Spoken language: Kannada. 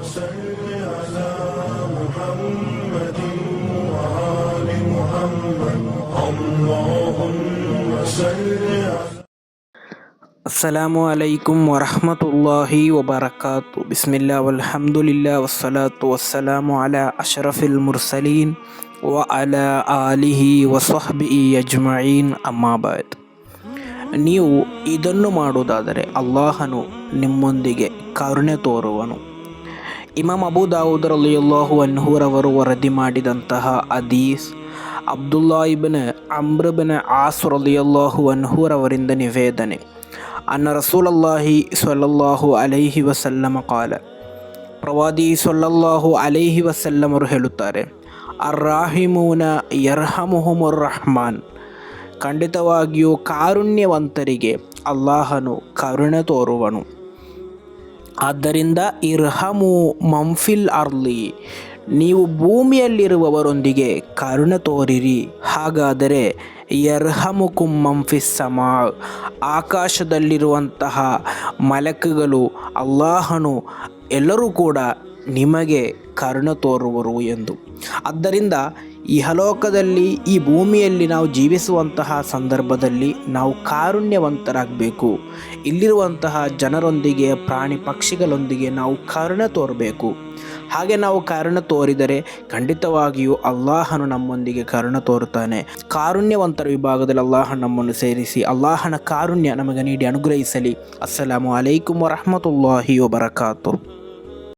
صل على محمد وآل محمد اللهم صل على ಅಸ್ಸಲಾಮು ಅಲೈಕುಂ ವರಹಮತುಲ್ಲಾಹಿ ವಬರಕಾತು. ಬಿಸ್ಮಿಲ್ಲಾ ವಲ್ಹಮ್ದುಲಿಲ್ಲಾ ವಸ್ಸಲಾತು ವಸ್ಸಲಾಮು ಅಲಾ ಅಶ್ರಫಿಲ್ ಮುರ್ಸಲೀನ್ ವ ಅಲಾ ಆಲಿಹಿ ವಸ್ವಹ್ಬಿಹಿ ಅಜ್ಮഈನ್ ಅಮ್ಮಾ ಬಾದ್. ನೀವು ಇದನ್ನು ಮಾಡುವುದಾದರೆ ಅಲ್ಲಾಹನು ನಿಮ್ಮೊಂದಿಗೆ ಕರುಣೆ ತೋರುವನು. ಇಮಾಮ್ ಅಬೂ ದಾವೂದ್ ರಲಿಯಲ್ಲಾಹು ಅನ್ಹುರವರು ವರದಿ ಮಾಡಿದಂತಹ ಹದೀಸ್ ಅಬ್ದುಲ್ಲಾ ಇಬ್ನ್ ಅಮ್ರ್ ಬಿನ್ ಆಸ್ ರಲಿಯಲ್ಲಾಹು ಅನ್ಹುರವರಿಂದ ನಿವೇದನೆ. ಅನ್ನ ರಸೂಲಲ್ಲಾಹಿ ಸ್ವಲ್ಲಲ್ಲಾಹು ಅಲೈಹಿ ವಸಲ್ಲಮ ಕಾಲ, ಪ್ರವಾದಿ ಸ್ವಲ್ಲಲ್ಲಾಹು ಅಲೈಹಿ ವಸಲ್ಲಮರು ಹೇಳುತ್ತಾರೆ, ಅರ್ರಾಹಿಮೂನ ಯರ್ಹಮುಹುಮುರ್ ರಹ್ಮಾನ್, ಖಂಡಿತವಾಗಿಯೂ ಕಾರುಣ್ಯವಂತರಿಗೆ ಅಲ್ಲಾಹನು ಕರುಣೆ ತೋರುವನು. ಆದ್ದರಿಂದ ಇರ್ಹಮು ಮಂಫಿಲ್ ಅರ್ಲಿ, ನೀವು ಭೂಮಿಯಲ್ಲಿರುವವರೊಂದಿಗೆ ಕರುಣೆ ತೋರಿರಿ, ಹಾಗಾದರೆ ಯರ್ಹಮುಕುಂ ಮಂಫಿಸ್ ಸಮಾ, ಆಕಾಶದಲ್ಲಿರುವಂತಹ ಮಲಕುಗಳು ಅಲ್ಲಾಹನು ಎಲ್ಲರೂ ಕೂಡ ನಿಮಗೆ ಕರುಣೆ ತೋರುವರು ಎಂದು. ಆದ್ದರಿಂದ ಇಹಲೋಕದಲ್ಲಿ ಈ ಭೂಮಿಯಲ್ಲಿ ನಾವು ಜೀವಿಸುವಂತಹ ಸಂದರ್ಭದಲ್ಲಿ ನಾವು ಕಾರುಣ್ಯವಂತರಾಗಬೇಕು. ಇಲ್ಲಿರುವಂತಹ ಜನರೊಂದಿಗೆ, ಪ್ರಾಣಿ ಪಕ್ಷಿಗಳೊಂದಿಗೆ ನಾವು ಕರುಣೆ ತೋರಬೇಕು. ಹಾಗೆ ನಾವು ಕರುಣೆ ತೋರಿದರೆ ಖಂಡಿತವಾಗಿಯೂ ಅಲ್ಲಾಹನು ನಮ್ಮೊಂದಿಗೆ ಕರುಣೆ ತೋರುತ್ತಾನೆ. ಕಾರುಣ್ಯವಂತರ ವಿಭಾಗದಲ್ಲಿ ಅಲ್ಲಾಹ ನಮ್ಮನ್ನು ಸೇರಿಸಿ ಅಲ್ಲಾಹನ ಕಾರುಣ್ಯ ನಮಗೆ ನೀಡಿ ಅನುಗ್ರಹಿಸಲಿ. ಅಸ್ಸಲಾಮು ಅಲೈಕುಂ ವರಹಮತುಲ್ಲಾಹಿ ವಬರಕಾತು.